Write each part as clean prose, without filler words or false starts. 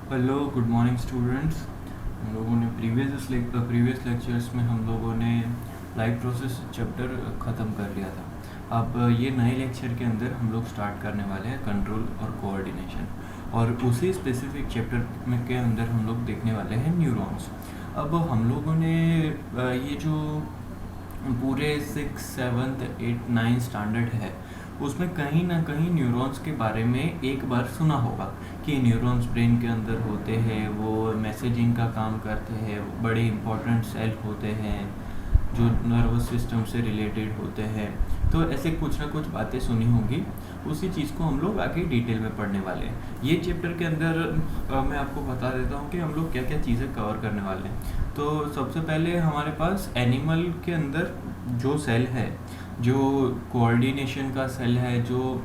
Hello, good morning students. हम लोगों ने प्रीवियस लेक्चर्स में हम लोगों ने लाइफ प्रोसेस चैप्टर ख़त्म कर लिया था। अब ये नए लेक्चर के अंदर हम लोग स्टार्ट करने वाले हैं कंट्रोल और कोऑर्डिनेशन, और उसी स्पेसिफिक चैप्टर में के अंदर हम लोग देखने वाले हैं न्यूरॉन्स। अब हम लोगों ने ये जो पूरे 6, 7, 8, 9 स्टैंडर्ड है उसमें कहीं ना कहीं न्यूरॉन्स के बारे में एक बार सुना होगा कि न्यूरॉन्स ब्रेन के अंदर होते हैं, वो मैसेजिंग का काम करते हैं, बड़े इंपॉर्टेंट सेल होते हैं जो नर्वस सिस्टम से रिलेटेड होते हैं। तो ऐसे कुछ ना कुछ बातें सुनी होंगी, उसी चीज़ को हम लोग आगे डिटेल में पढ़ने वाले हैं। ये चैप्टर के अंदर मैं आपको बता देता हूँ कि हम लोग क्या क्या चीज़ें कवर करने वाले हैं। तो सबसे पहले हमारे पास एनिमल के अंदर जो सेल है, जो कोऑर्डिनेशन का सेल है, जो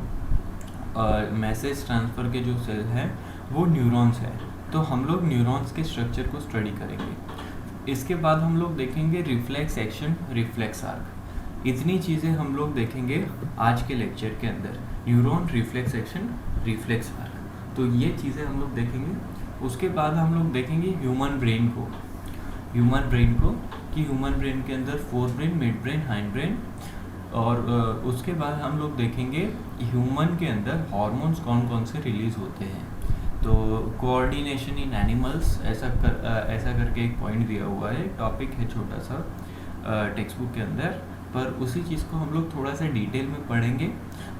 मैसेज ट्रांसफ़र के जो सेल हैं, वो न्यूरॉन्स है। तो हम लोग न्यूरॉन्स के स्ट्रक्चर को स्टडी करेंगे। इसके बाद हम लोग देखेंगे रिफ्लेक्स एक्शन, रिफ्लेक्स आर्क। इतनी चीज़ें हम लोग देखेंगे आज के लेक्चर के अंदर, neuron, reflex action, reflex arc. तो ये चीज़ें हम लोग देखेंगे। उसके बाद हम लोग देखेंगे ह्यूमन ब्रेन को कि ह्यूमन ब्रेन के अंदर fore brain, mid brain, hind brain. और उसके बाद हम लोग देखेंगे ह्यूमन के अंदर हार्मोन्स कौन कौन से रिलीज़ होते हैं। तो कोऑर्डिनेशन इन एनिमल्स ऐसा करके एक पॉइंट दिया हुआ है, टॉपिक है छोटा सा टेक्स्ट बुक के अंदर, पर उसी चीज़ को हम लोग थोड़ा सा डिटेल में पढ़ेंगे।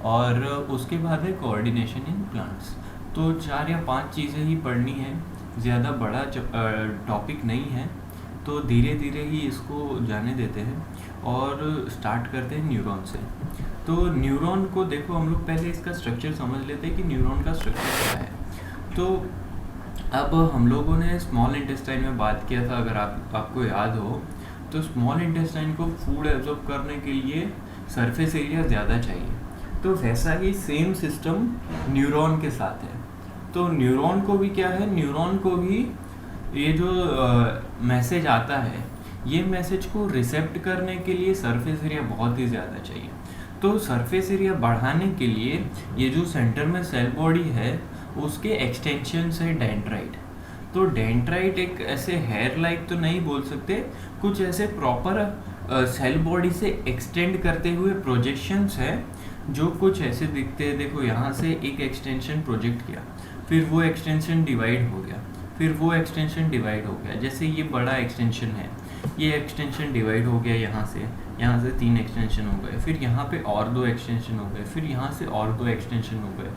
और उसके बाद है कोऑर्डिनेशन इन प्लांट्स। तो 4 या 5 चीज़ें ही पढ़नी है, ज़्यादा बड़ा टॉपिक नहीं है, तो धीरे धीरे ही इसको जाने देते हैं और स्टार्ट करते हैं न्यूरॉन से। तो न्यूरॉन को देखो, हम लोग पहले इसका स्ट्रक्चर समझ लेते हैं कि न्यूरॉन का स्ट्रक्चर क्या है। तो अब हम लोगों ने स्मॉल इंटेस्टाइन में बात किया था, अगर आपको याद हो, तो स्मॉल इंटेस्टाइन को फूड एब्जॉर्ब करने के लिए सरफेस एरिया ज़्यादा चाहिए। तो वैसा ही सेम सिस्टम न्यूरॉन के साथ है। तो न्यूरॉन को भी क्या है, न्यूरॉन को भी ये जो मैसेज आता है, ये मैसेज को रिसेप्ट करने के लिए सरफेस एरिया बहुत ही ज़्यादा चाहिए। तो सरफेस एरिया बढ़ाने के लिए ये जो सेंटर में सेल बॉडी है, उसके एक्सटेंशन है डेंड्राइट। तो डेंड्राइट एक ऐसे हेयर लाइक तो नहीं बोल सकते, कुछ ऐसे प्रॉपर सेल बॉडी से एक्सटेंड करते हुए प्रोजेक्शंस है, जो कुछ ऐसे दिखते हैं। देखो, यहाँ से एक एक्सटेंशन प्रोजेक्ट किया, फिर वो एक्सटेंशन डिवाइड हो गया, फिर वो एक्सटेंशन डिवाइड हो गया। जैसे ये बड़ा एक्सटेंशन है, ये एक्सटेंशन डिवाइड हो गया, यहाँ से 3 एक्सटेंशन हो गए, फिर यहाँ पे और 2 एक्सटेंशन हो गए, फिर यहाँ से और 2 एक्सटेंशन हो गए।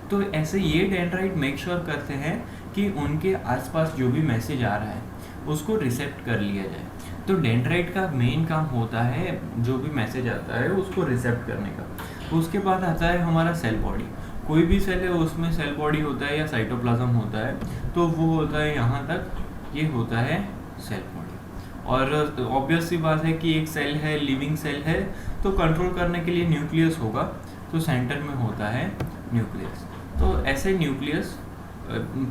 तो ऐसे ये डेंड्राइट मेक श्योर करते हैं कि उनके आसपास जो भी मैसेज आ रहा है उसको रिसेप्ट कर लिया जाए। तो डेंड्राइट का मेन काम होता है जो भी मैसेज आता है उसको रिसेप्ट करने का। उसके बाद आता है हमारा सेल बॉडी। कोई भी सेल है उसमें सेल बॉडी होता है या साइटोप्लाज्म होता है, तो वो होता है यहाँ तक, ये होता है सेल बॉडी। और ऑब्वियस सी बात है कि एक सेल है, लिविंग सेल है, तो कंट्रोल करने के लिए न्यूक्लियस होगा, तो सेंटर में होता है न्यूक्लियस। तो ऐसे न्यूक्लियस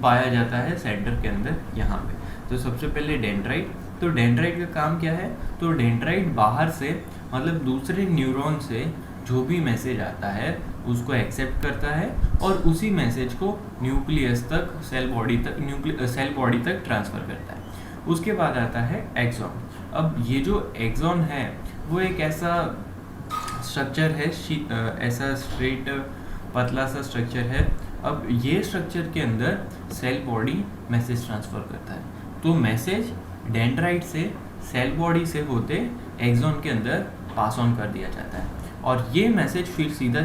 पाया जाता है सेंटर के अंदर यहाँ पे। तो सबसे पहले डेंड्राइट। तो डेंड्राइट का काम क्या है, तो डेंड्राइट बाहर से, मतलब दूसरे न्यूरॉन से जो भी मैसेज आता है उसको एक्सेप्ट करता है और उसी मैसेज को न्यूक्लियस तक, सेल बॉडी तक ट्रांसफ़र करता है। उसके बाद आता है एक्सॉन। अब ये जो एक्सॉन है वो एक ऐसा स्ट्रक्चर है, ऐसा स्ट्रेट पतला सा स्ट्रक्चर है। अब ये स्ट्रक्चर के अंदर सेल बॉडी मैसेज ट्रांसफ़र करता है। तो मैसेज डेंड्राइट से, सेल बॉडी से होते एक्सॉन के अंदर पास ऑन कर दिया जाता है, और ये मैसेज फिर सीधा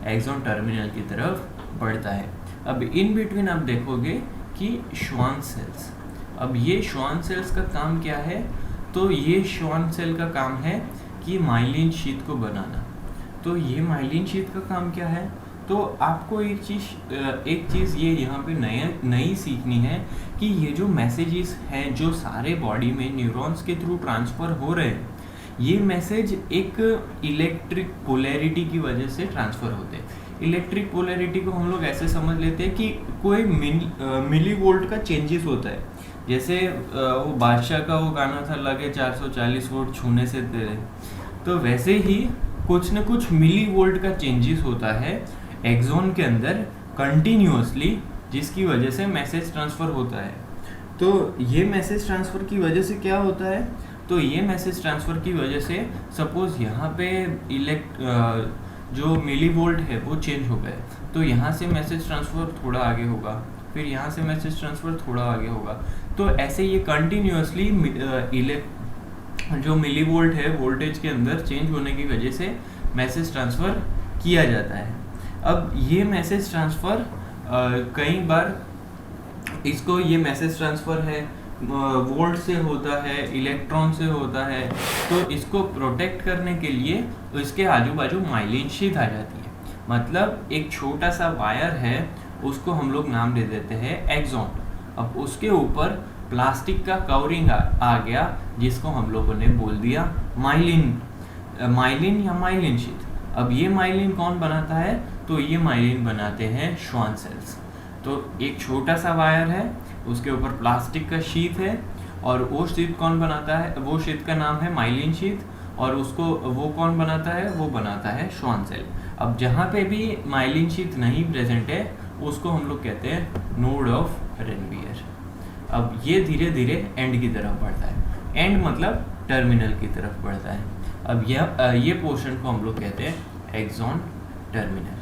एक्सॉन टर्मिनल की तरफ बढ़ता है। अब इन बिटवीन आप देखोगे कि श्वान सेल्स। अब ये श्वान सेल्स का काम क्या है, तो ये श्वान सेल का काम है कि माइलिन शीथ को बनाना। तो ये माइलिन शीथ का काम क्या है, तो आपको एक चीज़ ये यहाँ पे नई सीखनी है कि ये जो मैसेजेस हैं जो सारे बॉडी में न्यूरॉन्स के थ्रू ट्रांसफ़र हो रहे हैं, ये मैसेज एक इलेक्ट्रिक पोलैरिटी की वजह से ट्रांसफ़र होते हैं। इलेक्ट्रिक पोलैरिटी को हम लोग ऐसे समझ लेते हैं कि कोई मिली वोल्ट का चेंजेस होता है। जैसे वो बादशाह का वो गाना था, लगे 440 वोल्ट छूने से तेरे, तो वैसे ही कुछ न कुछ मिली वोल्ट का चेंजेस होता है एक्सॉन के अंदर कंटिन्यूअसली जिसकी वजह से मैसेज ट्रांसफ़र होता है। तो ये मैसेज ट्रांसफ़र की वजह से क्या होता है, तो ये मैसेज ट्रांसफ़र की वजह से सपोज़ यहाँ पे जो मिली वोल्ट है वो चेंज हो गए, तो यहाँ से मैसेज ट्रांसफ़र थोड़ा आगे होगा, फिर यहाँ से मैसेज ट्रांसफ़र थोड़ा आगे होगा। तो ऐसे ये कंटिन्यूसली जो मिली वोल्ट है वोल्टेज के अंदर चेंज होने की वजह से मैसेज ट्रांसफ़र किया जाता है। अब ये मैसेज ट्रांसफ़र कई बार इसको ये मैसेज ट्रांसफ़र है वोल्ट से होता है, इलेक्ट्रॉन से होता है, तो इसको प्रोटेक्ट करने के लिए इसके आजू बाजू माइलिन शीट आ जाती है। मतलब एक छोटा सा वायर है, उसको हम लोग नाम दे देते हैं एक्सॉन। अब उसके ऊपर प्लास्टिक का कवरिंग आ गया, जिसको हम लोगों ने बोल दिया माइलिन या माइलिन शीट। अब ये माइलिन कौन बनाता है, तो ये माइलिन बनाते हैं श्वान सेल्स। तो एक छोटा सा वायर है, उसके ऊपर प्लास्टिक का शीट है, और वो शीट कौन बनाता है, वो शीट का नाम है माइलिन शीट, और उसको वो कौन बनाता है, वो बनाता है श्वान सेल। अब जहाँ पे भी माइलिन शीट नहीं प्रेजेंट है उसको हम लोग कहते हैं नोड ऑफ रेनवियर। अब ये धीरे धीरे एंड की तरफ बढ़ता है, एंड मतलब टर्मिनल की तरफ बढ़ता है। अब ये पोर्शन को हम लोग कहते हैं एक्सॉन टर्मिनल।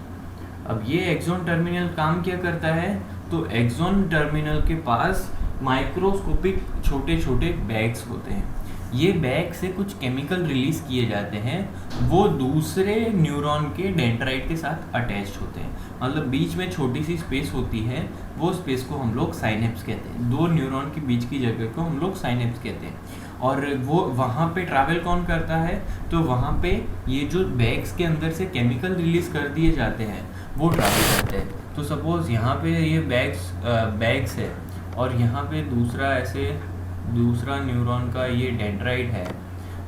अब ये एक्सॉन टर्मिनल काम क्या करता है, तो एक्सॉन टर्मिनल के पास माइक्रोस्कोपिक छोटे छोटे बैग्स होते हैं। ये बैग से कुछ केमिकल रिलीज किए जाते हैं, वो दूसरे न्यूरॉन के डेंड्राइट के साथ अटैच्ड होते हैं। मतलब बीच में छोटी सी स्पेस होती है, वो स्पेस को हम लोग साइनेप्स कहते हैं। दो न्यूरॉन के बीच की जगह को हम लोग साइनेप्स कहते हैं। और वो वहाँ पे ट्रैवल कौन करता है, तो वहाँ पे ये जो बैग्स के अंदर से केमिकल रिलीज कर दिए जाते हैं वो ट्रैवल करते हैं। तो सपोज यहाँ पे ये बैग्स है, और यहाँ पे दूसरा न्यूरॉन का ये डेंड्राइट है,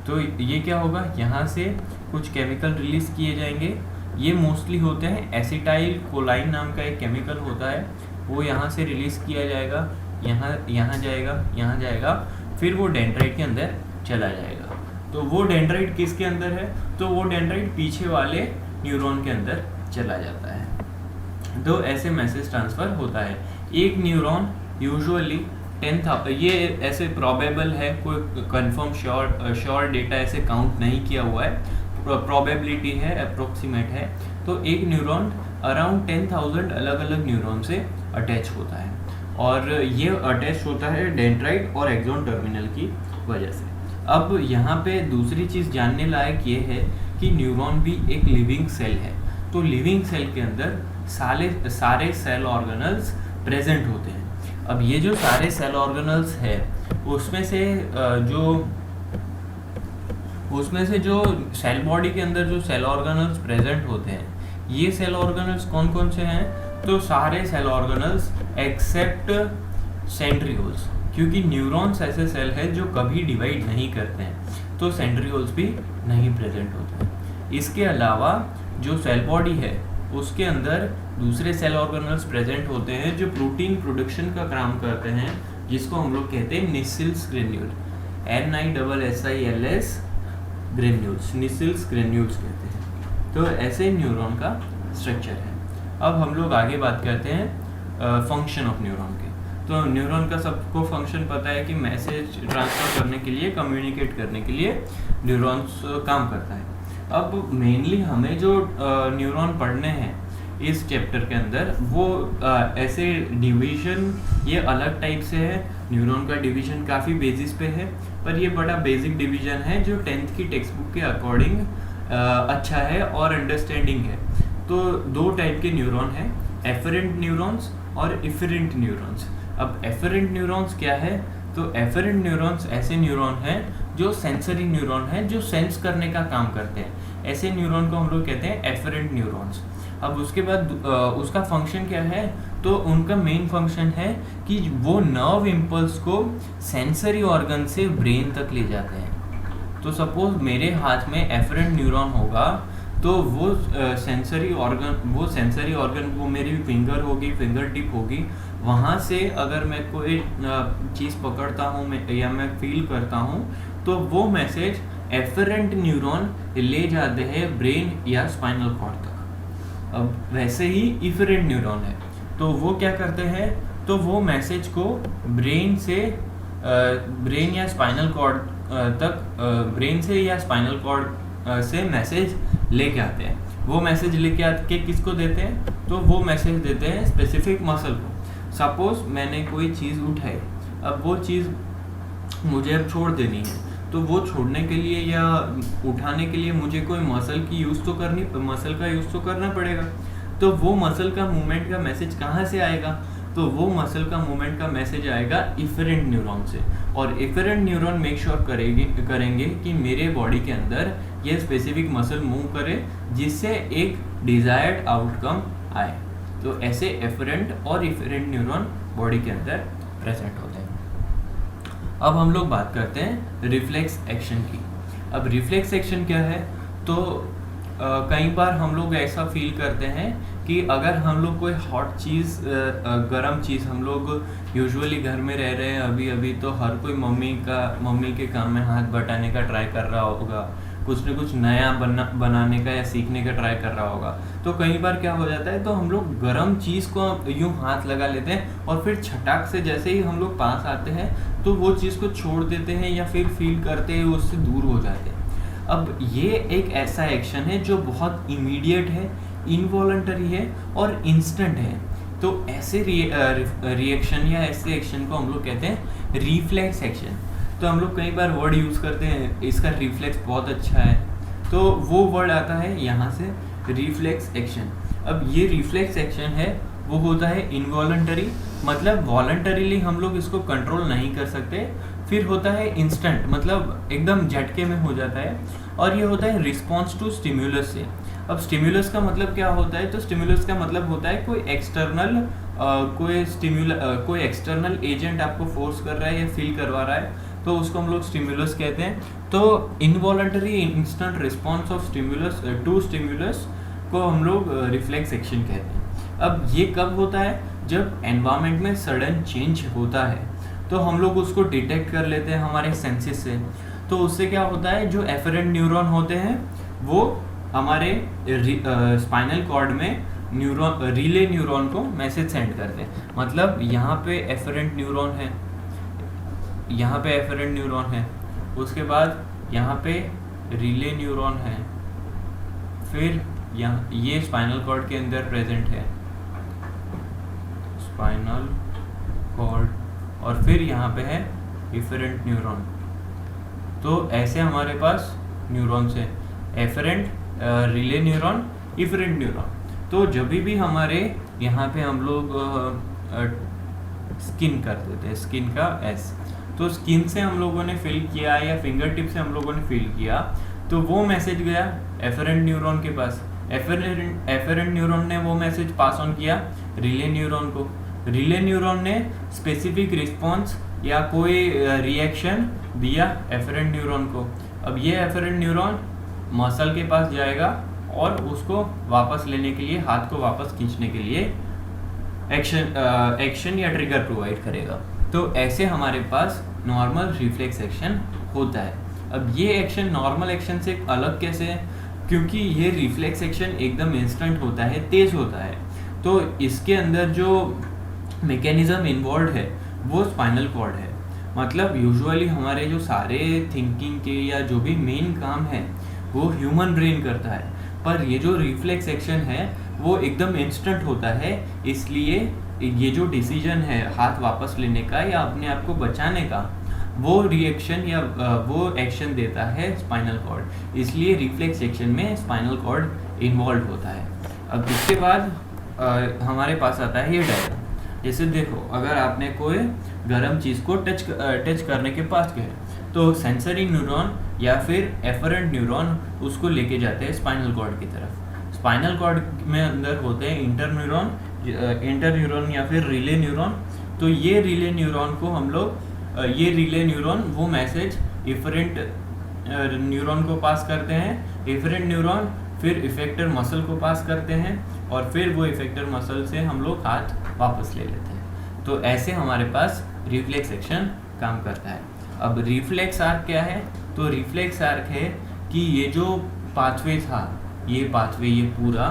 तो ये क्या होगा, यहाँ से कुछ केमिकल रिलीज किए जाएंगे। ये मोस्टली होते हैं एसिटाइल कोलाइन नाम का एक केमिकल होता है, वो यहाँ से रिलीज किया जाएगा, यहाँ जाएगा, फिर वो डेंड्राइट के अंदर चला जाएगा। तो वो डेंड्राइट किसके अंदर है, तो वो डेंड्राइट पीछे वाले न्यूरॉन के अंदर चला जाता है। तो ऐसे मैसेज ट्रांसफ़र होता है। एक न्यूरॉन यूजुअली 10,000, ये ऐसे प्रोबेबल है, कोई कंफर्म श्योर डेटा ऐसे काउंट नहीं किया हुआ है, प्रोबेबिलिटी है, अप्रोक्सीमेट है। तो एक न्यूरॉन अराउंड 10,000 अलग अलग न्यूरॉन से अटैच होता है, और ये अटैच होता है डेंड्राइट और एक्सॉन टर्मिनल की वजह से। अब यहाँ पे दूसरी चीज़ जानने लायक ये है कि न्यूरॉन भी एक लिविंग सेल है। तो लिविंग सेल के अंदर सारे सेल ऑर्गेनल्स प्रेजेंट होते हैं। अब ये जो सारे सेल ऑर्गेनल्स है, उसमें से जो सेल बॉडी के अंदर जो सेल ऑर्गेनल्स प्रेजेंट होते हैं, ये सेल ऑर्गेनल्स कौन कौन से हैं, तो सारे सेल ऑर्गेनल्स एक्सेप्ट सेंट्रियोल्स, क्योंकि न्यूरॉन्स ऐसे सेल है जो कभी डिवाइड नहीं करते हैं, तो सेंट्रियोल्स भी नहीं प्रेजेंट होते हैं। इसके अलावा जो सेल बॉडी है उसके अंदर दूसरे सेल ऑर्गेनल्स प्रेजेंट होते हैं जो प्रोटीन प्रोडक्शन का काम करते हैं, जिसको हम लोग कहते हैं निसिल्स ग्रेन्यूल, NISSILS ग्रेन्यूल्स, निसिल्स ग्रेन्यूल्स कहते हैं। तो ऐसे न्यूरॉन का स्ट्रक्चर है। अब हम लोग आगे बात करते हैं फंक्शन ऑफ न्यूरॉन के। तो न्यूरॉन का सबको फंक्शन पता है कि मैसेज ट्रांसफर करने के लिए, कम्युनिकेट करने के लिए न्यूरॉन्स काम करता है। अब मेनली हमें जो न्यूरॉन पढ़ने हैं इस चैप्टर के अंदर, वो ऐसे डिवीज़न ये अलग टाइप से है। न्यूरॉन का डिवीज़न काफ़ी बेसिस पे है, पर ये बड़ा बेसिक डिवीज़न है जो 10th की टेक्स्ट बुक के अकॉर्डिंग अच्छा है और अंडरस्टैंडिंग है। तो दो टाइप के न्यूरॉन हैं, एफरेंट न्यूरॉन्स और इफरेंट न्यूरॉन्स। अब एफरेंट न्यूरॉन्स क्या है, तो एफरेंट न्यूरॉन्स ऐसे न्यूरॉन हैं जो सेंसरी न्यूरॉन हैं, जो सेंस करने का काम करते हैं। ऐसे न्यूरॉन को हम लोग कहते हैं एफरेंट न्यूरॉन्स। अब उसके बाद उसका फंक्शन क्या है, तो उनका मेन फंक्शन है कि वो नर्व इम्पल्स को सेंसरी ऑर्गन से ब्रेन तक ले जाते हैं। तो सपोज मेरे हाथ में एफरेंट न्यूरॉन होगा, तो वो सेंसरी ऑर्गन वो मेरी फिंगर होगी, फिंगर टिप होगी, वहाँ से अगर मैं कोई चीज़ पकड़ता हूँ या मैं फील करता हूँ, तो वो मैसेज एफरेंट न्यूरॉन ले जाते हैं ब्रेन या स्पाइनल कॉर्ड तक। अब वैसे ही इफरेंट न्यूरॉन है, तो वो क्या करते हैं, तो वो मैसेज को ब्रेन से ब्रेन या स्पाइनल कॉर्ड तक ब्रेन से या स्पाइनल कॉर्ड से मैसेज लेके आते हैं। वो मैसेज लेके आके किसको देते हैं, तो वो मैसेज देते हैं स्पेसिफिक मसल को। सपोज मैंने कोई चीज़ उठाई, अब वो चीज़ मुझे अब छोड़ देनी है, तो वो छोड़ने के लिए या उठाने के लिए मुझे कोई मसल का यूज़ तो करना पड़ेगा। तो वो मसल का मूवमेंट का मैसेज कहाँ से आएगा, तो वो मसल का मूवमेंट का मैसेज आएगा इफरेंट न्यूरॉन से। और इफरेंट न्यूरॉन मेक श्योर करेंगे कि मेरे बॉडी के अंदर ये स्पेसिफिक मसल मूव करे जिससे एक डिजायर्ड आउटकम आए। तो ऐसे एफरेंट और इफरेंट न्यूरॉन बॉडी के अंदर प्रेजेंट होते हैं। अब हम लोग बात करते हैं रिफ्लेक्स एक्शन की। अब रिफ्लेक्स एक्शन क्या है, तो कई बार हम लोग ऐसा फील करते हैं कि अगर हम लोग कोई हॉट चीज़ गर्म चीज़, हम लोग यूजुअली घर में रह रहे हैं अभी तो हर कोई मम्मी के काम में हाथ बटाने का ट्राई कर रहा होगा, कुछ न कुछ नया बनाने का या सीखने का ट्राई कर रहा होगा। तो कई बार क्या हो जाता है, तो हम लोग गर्म चीज़ को यूँ हाथ लगा लेते हैं और फिर छटाक से जैसे ही हम लोग पास आते हैं तो वो चीज़ को छोड़ देते हैं या फिर फील करते हैं उससे दूर हो जाते हैं। अब ये एक ऐसा एक्शन है जो बहुत इमीडिएट है, इनवॉलंटरी है और इंस्टेंट है। तो ऐसे रिएक्शन या ऐसे एक्शन को हम लोग कहते हैं रिफ्लेक्स एक्शन। तो हम लोग कई बार वर्ड यूज़ करते हैं, इसका रिफ्लेक्स बहुत अच्छा है, तो वो वर्ड आता है यहाँ से, रिफ्लेक्स एक्शन। अब ये रिफ्लेक्स एक्शन है वो होता है इनवॉलंटरी, मतलब वॉलंटरीली हम लोग इसको कंट्रोल नहीं कर सकते। फिर होता है इंस्टेंट, मतलब एकदम झटके में हो जाता है। और ये होता है रिस्पॉन्स टू स्टिम्युलस से। अब स्टिम्युलस का मतलब क्या होता है, तो स्टिम्युलस का मतलब होता है कोई एक्सटर्नल एजेंट आपको फोर्स कर रहा है या फील करवा रहा है, तो उसको हम लोग स्टिम्युलस कहते हैं। तो involuntary instant response of stimulus to stimulus को हम लोग रिफ्लेक्स एक्शन कहते हैं। अब ये कब होता है, जब एनवायरनमेंट में सडन चेंज होता है तो हम लोग उसको डिटेक्ट कर लेते हैं हमारे सेंसेस से। तो उससे क्या होता है, जो एफरेंट न्यूरॉन होते हैं वो हमारे स्पाइनल कॉर्ड में रिले न्यूरॉन को मैसेज सेंड करते हैं। मतलब यहाँ पे एफरेंट न्यूरॉन है, यहाँ पे एफरेंट न्यूरॉन है, उसके बाद यहाँ पे रिले न्यूरॉन है, फिर यहाँ ये स्पाइनल कॉर्ड के अंदर प्रेजेंट है, स्पाइनल कॉर्ड, और फिर यहाँ पे है इफरेंट न्यूरॉन। तो ऐसे हमारे पास न्यूरॉन्स है, afferent, relay neuron, efferent neuron. तो जब भी हमारे यहाँ पे हम लोग स्किन कर देते हैं, स्किन का एस, तो स्किन से हम लोगों ने फील किया या फिंगर टिप से हम लोगों ने फील किया, तो वो मैसेज गया एफरेंट न्यूरॉन के पास। एफरेंट न्यूरॉन ने वो मैसेज पास ऑन किया रिले न्यूरॉन को। रिले न्यूरॉन ने स्पेसिफिक रिस्पॉन्स या कोई रिएक्शन दिया एफरेंट न्यूरॉन को। अब ये एफरेंट न्यूरॉन मसल के पास जाएगा और उसको वापस लेने के लिए, हाथ को वापस खींचने के लिए एक्शन या ट्रिगर प्रोवाइड करेगा। तो ऐसे हमारे पास नॉर्मल रिफ्लेक्स एक्शन होता है। अब ये एक्शन नॉर्मल एक्शन से अलग कैसे है, क्योंकि ये रिफ्लेक्स एक्शन एकदम इंस्टेंट होता है, तेज होता है। तो इसके अंदर जो मैकेनिज्म इन्वॉल्व है वो स्पाइनल कॉर्ड है। मतलब यूजुअली हमारे जो सारे थिंकिंग के या जो भी मेन काम है वो ह्यूमन ब्रेन करता है, पर ये जो रिफ्लेक्स एक्शन है वो एकदम इंस्टेंट होता है। इसलिए ये जो डिसीजन है हाथ वापस लेने का या अपने आप को बचाने का, वो रिएक्शन या वो एक्शन देता है स्पाइनल कॉर्ड। इसलिए रिफ्लेक्स एक्शन में स्पाइनल कॉर्ड इन्वॉल्व होता है। अब इसके बाद हमारे पास आता है ये डायग्राम। जैसे देखो, अगर आपने कोई गर्म चीज़ को टच करने के पास गए, तो सेंसरी न्यूरॉन या फिर एफरेंट न्यूरॉन उसको लेके जाते हैं स्पाइनल कॉर्ड की तरफ। स्पाइनल कॉर्ड में अंदर होते हैं इंटर न्यूरॉन या फिर रिले न्यूरॉन। तो ये रिले न्यूरॉन को हम लोग ये रिले न्यूरॉन वो मैसेज इफरेंट न्यूरॉन को पास करते हैं। इफरेंट न्यूरॉन फिर इफेक्टर मसल को पास करते हैं और फिर वो इफेक्टर मसल से हम लोग हाथ वापस ले लेते हैं। तो ऐसे हमारे पास रिफ्लेक्स एक्शन काम करता है। अब रिफ्लेक्स आर्क क्या है, तो रिफ्लेक्स आर्क है कि ये जो पाथवे था, ये पाथवे ये पूरा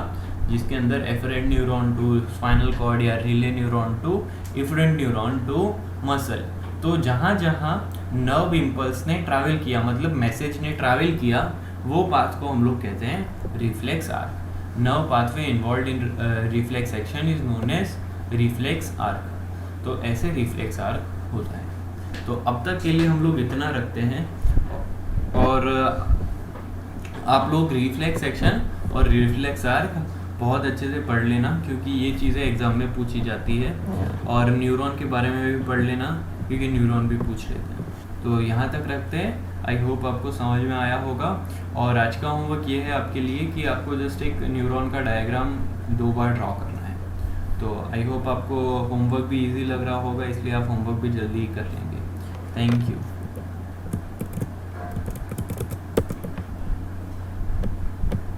जिसके अंदर afferent neuron to spinal cord या relay neuron to efferent neuron to muscle. तो जहाँ जहाँ नर्व इम्पल्स ने ट्रैवल किया, मतलब मैसेज ने ट्रैवल किया, वो पाथ को हम लोग कहते हैं reflex arc. Nerve pathway involve in reflex action is known as reflex arc. तो ऐसे रिफ्लेक्स आर्क होता है। तो अब तक के लिए हम लोग इतना रखते हैं, और आप लोग रिफ्लेक्स एक्शन और रिफ्लेक्स आर्क बहुत अच्छे से पढ़ लेना, क्योंकि ये चीज़ें एग्जाम में पूछी जाती है। और न्यूरॉन के बारे में भी पढ़ लेना, क्योंकि न्यूरॉन भी पूछ लेते हैं। तो यहाँ तक रखते हैं। आई होप आपको समझ में आया होगा। और आज का होमवर्क ये है आपके लिए कि आपको जस्ट एक न्यूरॉन का डायग्राम 2 बार ड्रॉ करना है। तो आई होप आपको होमवर्क भी इजी लग रहा होगा, इसलिए आप होमवर्क भी जल्दी कर लेंगे। Thank you.